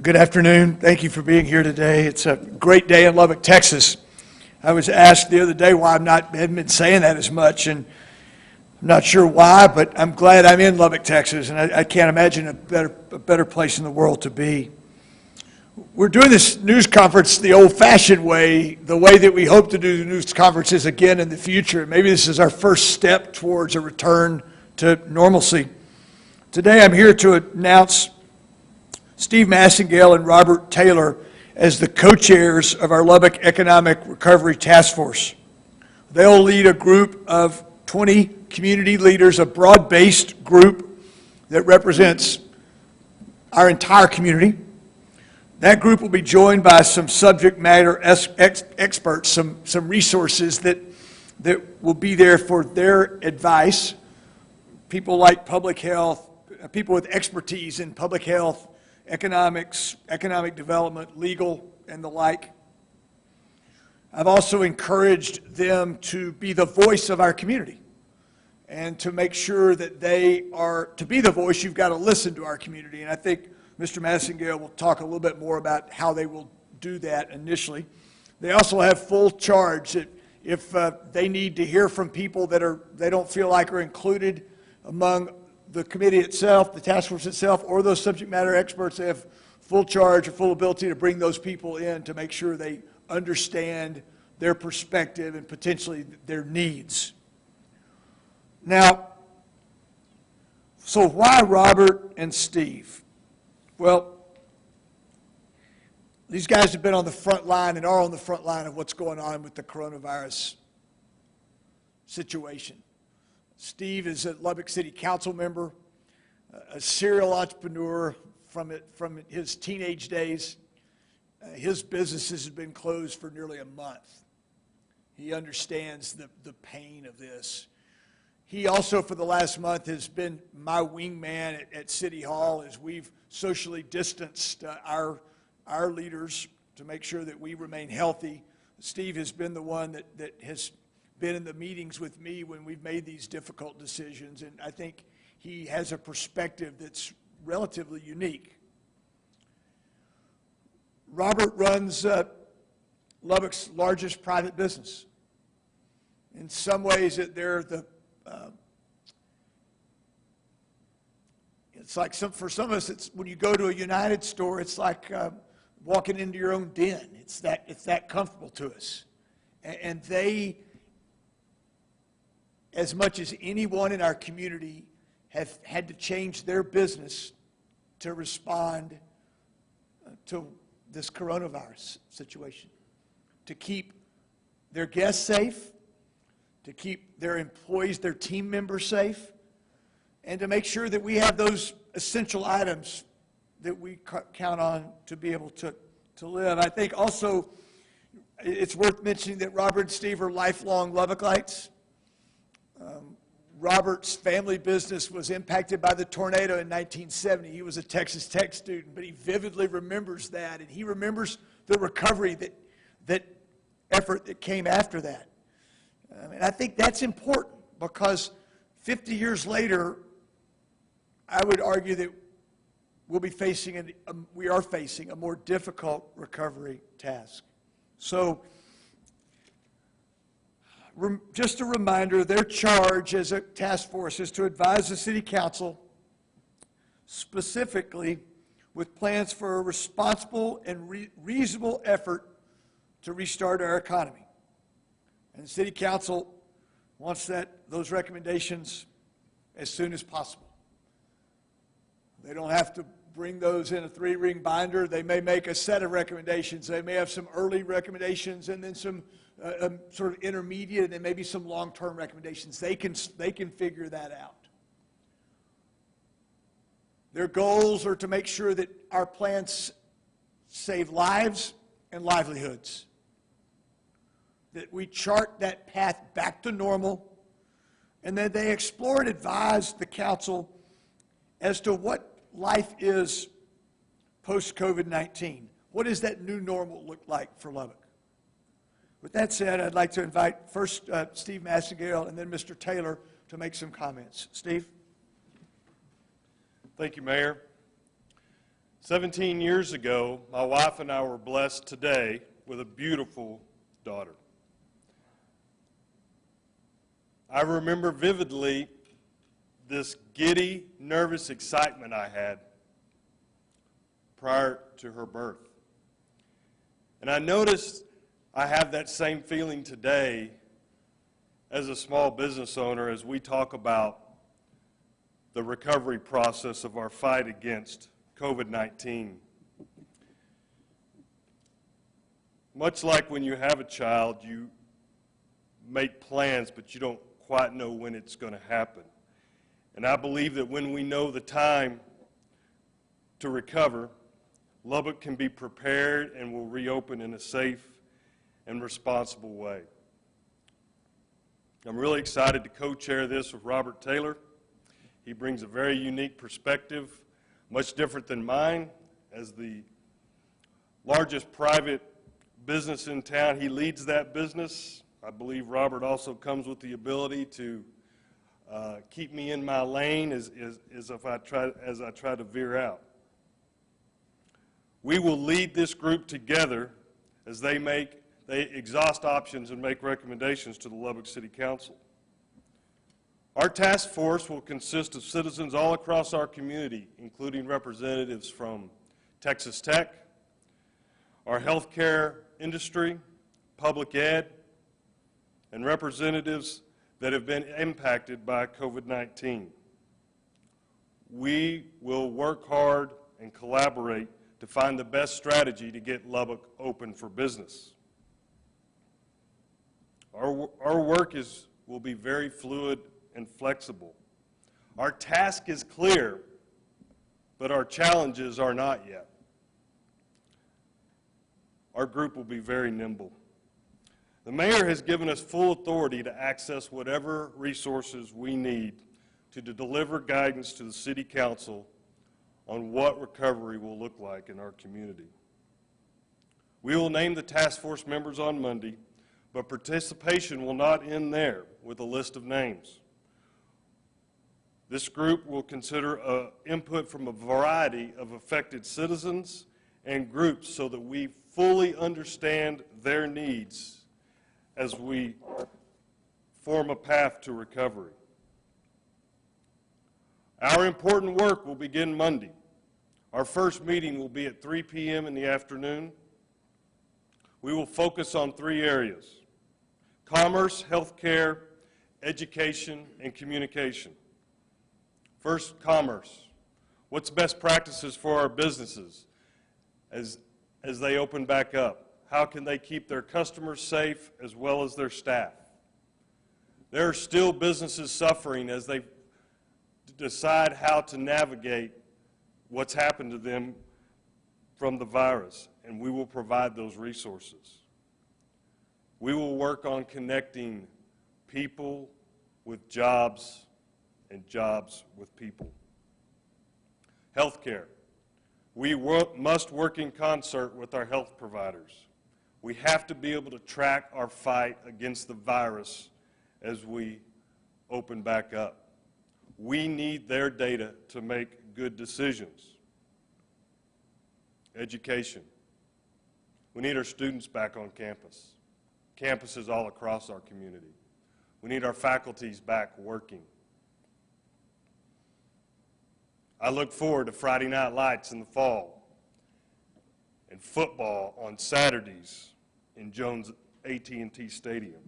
Good afternoon. Thank you for being here today. It's a great day in Lubbock, Texas. I was asked the other day why haven't been saying that as much, and I'm not sure why, but I'm glad I'm in Lubbock, Texas, and I can't imagine a better place in the world to be. We're doing this news conference the old-fashioned way, the way that we hope to do the news conferences again in the future. Maybe this is our first step towards a return to normalcy. Today I'm here to announce Steve Massengale and Robert Taylor as the co-chairs of our Lubbock Economic Recovery Task Force. They'll lead a group of 20 community leaders, a broad-based group that represents our entire community. That group will be joined by some subject matter experts, some resources that will be there for their advice. People like public health, people with expertise in public health, economics, economic development, legal, and the like. I've also encouraged them to be the voice of our community and to make sure that to be the voice, you've got to listen to our community. And I think Mr. Massengale will talk a little bit more about how they will do that initially. They also have full charge that if they need to hear from people that they don't feel like are included among the committee itself, the task force itself, or those subject matter experts, they have full charge or full ability to bring those people in to make sure they understand their perspective and potentially their needs. Now, so why Robert and Steve? Well, these guys have been on the front line and are on the front line of what's going on with the coronavirus situation. Steve is a Lubbock City Council member, a serial entrepreneur from his teenage days. His business has been closed for nearly a month. He understands the pain of this. He also, for the last month, has been my wingman at City Hall as we've socially distanced our leaders to make sure that we remain healthy. Steve has been the one that has been in the meetings with me when we've made these difficult decisions, and I think he has a perspective that's relatively unique. Robert runs Lubbock's largest private business. In some ways, it's like for some of us, it's when you go to a United store, it's like walking into your own den. It's that comfortable to us, and they, as much as anyone in our community, have had to change their business to respond to this coronavirus situation, to keep their guests safe, to keep their employees, their team members safe, and to make sure that we have those essential items that we count on to be able to live. I think also it's worth mentioning that Robert and Steve are lifelong Lubbockites. Robert's family business was impacted by the tornado in 1970. He was a Texas Tech student, but he vividly remembers that, and he remembers the recovery that effort that came after that. And I think that's important because 50 years later, I would argue that we are facing a more difficult recovery task. So, just a reminder, their charge as a task force is to advise the City Council specifically with plans for a responsible and reasonable effort to restart our economy. And the City Council wants those recommendations as soon as possible. They don't have to bring those in a 3-ring binder. They may make a set of recommendations. They may have some early recommendations and then some sort of intermediate and then maybe some long-term recommendations. They can figure that out. Their goals are to make sure that our plans save lives and livelihoods, that we chart that path back to normal, and that they explore and advise the council as to what life is post-COVID-19. What does that new normal look like for Lubbock? With that said, I'd like to invite first Steve Massengale and then Mr. Taylor to make some comments. Steve? Thank you, Mayor. 17 years ago, my wife and I were blessed today with a beautiful daughter. I remember vividly this giddy, nervous excitement I had prior to her birth. And I noticed I have that same feeling today as a small business owner as we talk about the recovery process of our fight against COVID-19. Much like when you have a child, you make plans, but you don't quite know when it's going to happen. And I believe that when we know the time to recover, Lubbock can be prepared and will reopen in a safe and responsible way. I'm really excited to co-chair this with Robert Taylor. He brings a very unique perspective, much different than mine. As the largest private business in town, he leads that business. I believe Robert also comes with the ability to keep me in my lane as I try to veer out. We will lead this group together as they exhaust options and make recommendations to the Lubbock City Council. Our task force will consist of citizens all across our community, including representatives from Texas Tech, our healthcare industry, public ed, and representatives that have been impacted by COVID-19. We will work hard and collaborate to find the best strategy to get Lubbock open for business. Our work will be very fluid and flexible. Our task is clear, but our challenges are not yet. Our group will be very nimble. The mayor has given us full authority to access whatever resources we need to deliver guidance to the City Council on what recovery will look like in our community. We will name the task force members on Monday, but participation will not end there with a list of names. This group will consider input from a variety of affected citizens and groups so that we fully understand their needs as we form a path to recovery. Our important work will begin Monday. Our first meeting will be at 3 p.m. in the afternoon. We will focus on 3 areas: commerce, healthcare, education, and communication. First, commerce. What's best practices for our businesses as they open back up? How can they keep their customers safe as well as their staff? There are still businesses suffering as they decide how to navigate what's happened to them from the virus, and we will provide those resources. We will work on connecting people with jobs and jobs with people. Healthcare. We must work in concert with our health providers. We have to be able to track our fight against the virus as we open back up. We need their data to make good decisions. Education. We need our students back on campus. Campuses all across our community. We need our faculties back working. I look forward to Friday Night Lights in the fall and football on Saturdays in Jones AT&T Stadium.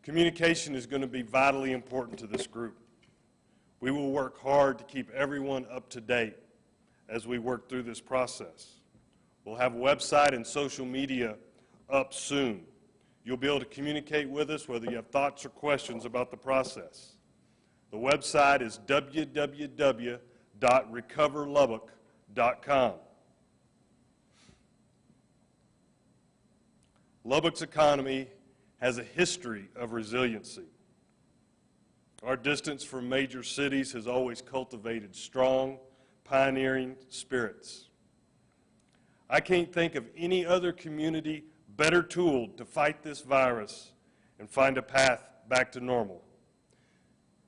Communication is going to be vitally important to this group. We will work hard to keep everyone up to date as we work through this process. We'll have a website and social media up soon. You'll be able to communicate with us whether you have thoughts or questions about the process. The website is www.recoverlubbock.com. Lubbock's economy has a history of resiliency. Our distance from major cities has always cultivated strong, pioneering spirits. I can't think of any other community better tooled to fight this virus and find a path back to normal.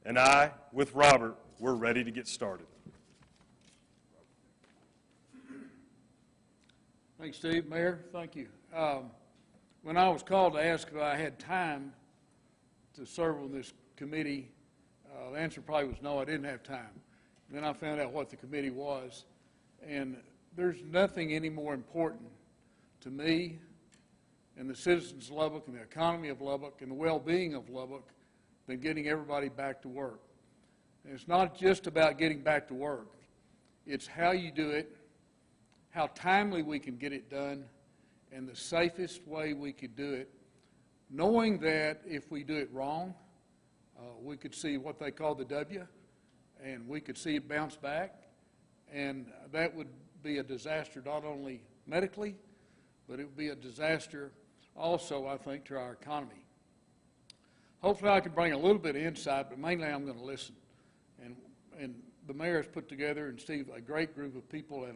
And I, with Robert, we're ready to get started. Thanks, Steve. Mayor, thank you. When I was called to ask if I had time to serve on this committee, the answer probably was no, I didn't have time. Then I found out what the committee was, and there's nothing any more important to me and the citizens of Lubbock and the economy of Lubbock and the well-being of Lubbock than getting everybody back to work. And it's not just about getting back to work. It's how you do it, how timely we can get it done, and the safest way we could do it, knowing that if we do it wrong, we could see what they call the W, and we could see it bounce back, and that would be a disaster not only medically, but it would be a disaster also, I think, to our economy. Hopefully I can bring a little bit of insight, but mainly I'm going to listen. And the mayor has put together, and Steve, a great group of people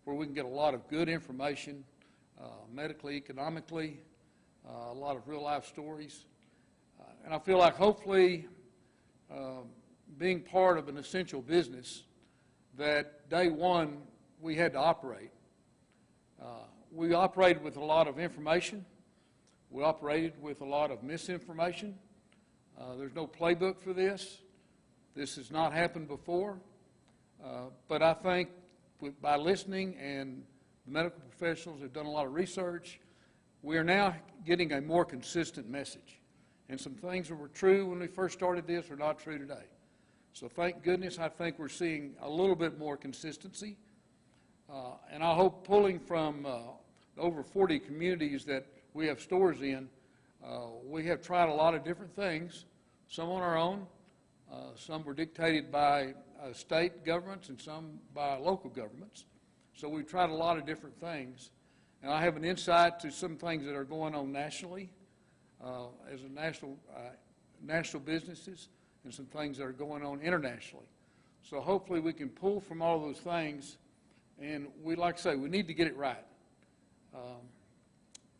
where we can get a lot of good information, medically, economically, a lot of real-life stories. And I feel like hopefully being part of an essential business that day one we had to operate. We operated with a lot of information. We operated with a lot of misinformation. There's no playbook for this. This has not happened before. But I think by listening, and the medical professionals have done a lot of research, we are now getting a more consistent message. And some things that were true when we first started this are not true today. So thank goodness I think we're seeing a little bit more consistency. And I hope pulling from over 40 communities that we have stores in, we have tried a lot of different things, some on our own, some were dictated by state governments and some by local governments. So we've tried a lot of different things. And I have an insight to some things that are going on nationally, as a national businesses, and some things that are going on internationally. So hopefully we can pull from all those things, and we, like I say, we need to get it right.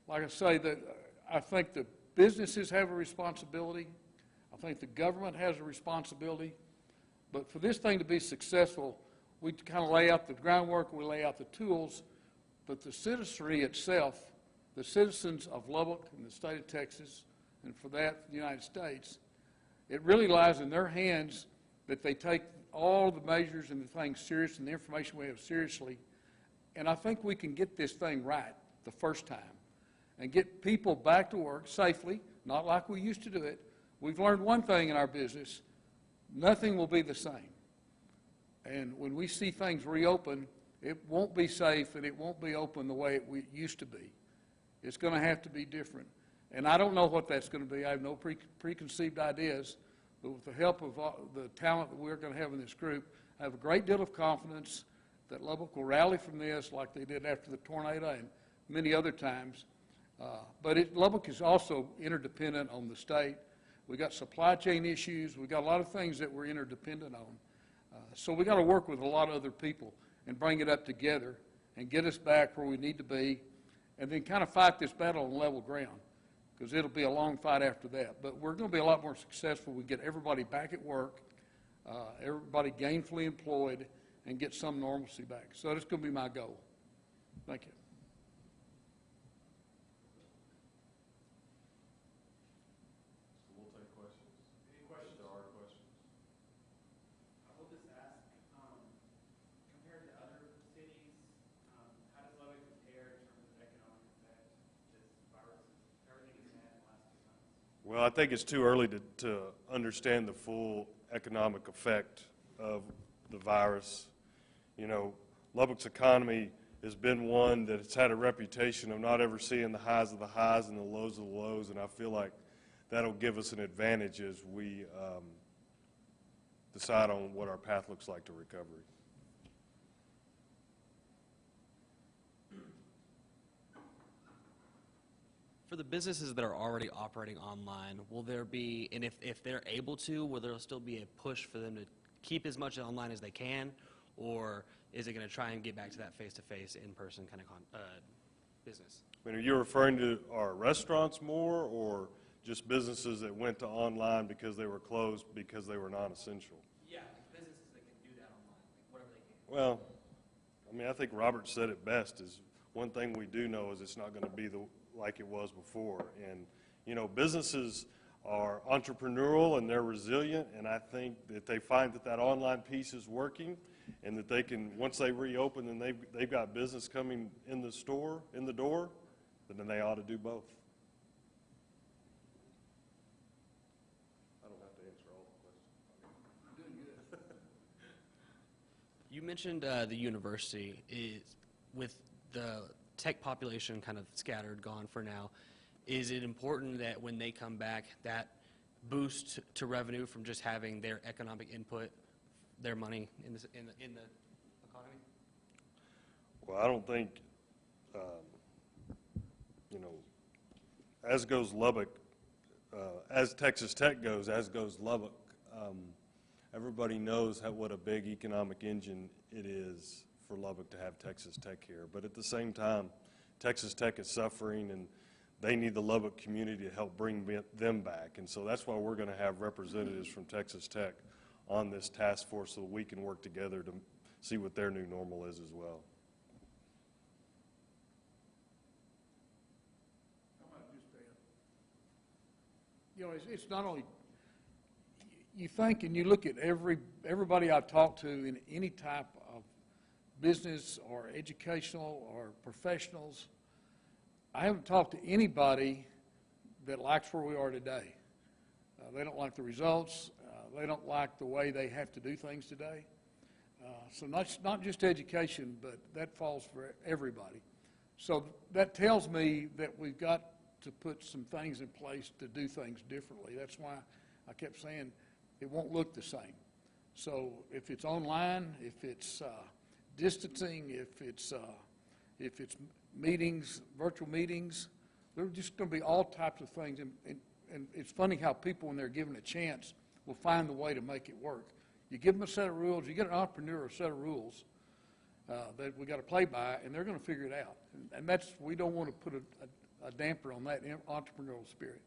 Like I say, that I think the businesses have a responsibility. I think the government has a responsibility. But for this thing to be successful, we kind of lay out the groundwork, we lay out the tools, but the citizenry itself, the citizens of Lubbock and the state of Texas, and for that, the United States, it really lies in their hands that they take all the measures and the things serious and the information we have seriously. And I think we can get this thing right the first time and get people back to work safely, not like we used to do it. We've learned one thing in our business: nothing will be the same. And when we see things reopen, it won't be safe and it won't be open the way it used to be. It's going to have to be different. And I don't know what that's going to be. I have no preconceived ideas. But with the help of the talent that we're going to have in this group, I have a great deal of confidence that Lubbock will rally from this like they did after the tornado and many other times. But Lubbock is also interdependent on the state. We got supply chain issues. We got a lot of things that we're interdependent on. So we got to work with a lot of other people and bring it up together and get us back where we need to be, and then kind of fight this battle on level ground, because it'll be a long fight after that. But we're going to be a lot more successful. We get everybody back at work, everybody gainfully employed, and get some normalcy back. So that's going to be my goal. Thank you. We'll take questions. Any questions? There are questions. I will just ask, compared to other cities, how does Lubbock compare in terms of economic effect, just viruses, everything has had in the last 2 months? Well, I think it's too early to understand the full economic effect of the virus. You know, Lubbock's economy has been one that it's had a reputation of not ever seeing the highs of the highs and the lows of the lows, and I feel like that'll give us an advantage as we decide on what our path looks like to recovery. For the businesses that are already operating online, will there be, and if they're able to, will there still be a push for them to keep as much online as they can, or is it going to try and get back to that face-to-face, in-person kind of business? I mean, are you referring to our restaurants more, or just businesses that went to online because they were closed because they were non-essential? Yeah, businesses that can do that online, like whatever they can. Well, I mean, I think Robert said it best, is one thing we do know is it's not going to be like it was before. And, you know, businesses are entrepreneurial and they're resilient, and I think that they find that that online piece is working, and that they can, once they reopen and they've got business coming in the store, in the door, then they ought to do both. I don't have to answer all the questions. You mentioned the university is, with the tech population kind of scattered, gone for now. Is it important that when they come back, that boost to revenue from just having their economic input, their money in the economy? Well, I don't think, you know, as goes Lubbock, as Texas Tech goes, as goes Lubbock. Everybody knows what a big economic engine it is for Lubbock to have Texas Tech here. But at the same time, Texas Tech is suffering, and they need the Lubbock community to help bring them back. And so that's why we're going to have representatives from Texas Tech on this task force so that we can work together to see what their new normal is as well. I might just add, you know, it's not only, you think and you look at everybody I talk to in any type of business or educational or professionals, I haven't talked to anybody that likes where we are today. They don't like the results. They don't like the way they have to do things today. So not just education, but that falls for everybody. So that tells me that we've got to put some things in place to do things differently. That's why I kept saying it won't look the same. So if it's online, if it's distancing, if it's meetings, virtual meetings, there are just going to be all types of things. And it's funny how people, when they're given a chance, will find the way to make it work. You give them a set of rules, you get an entrepreneur a set of rules that we got to play by, and they're going to figure it out. And that's, we don't want to put a damper on that entrepreneurial spirit.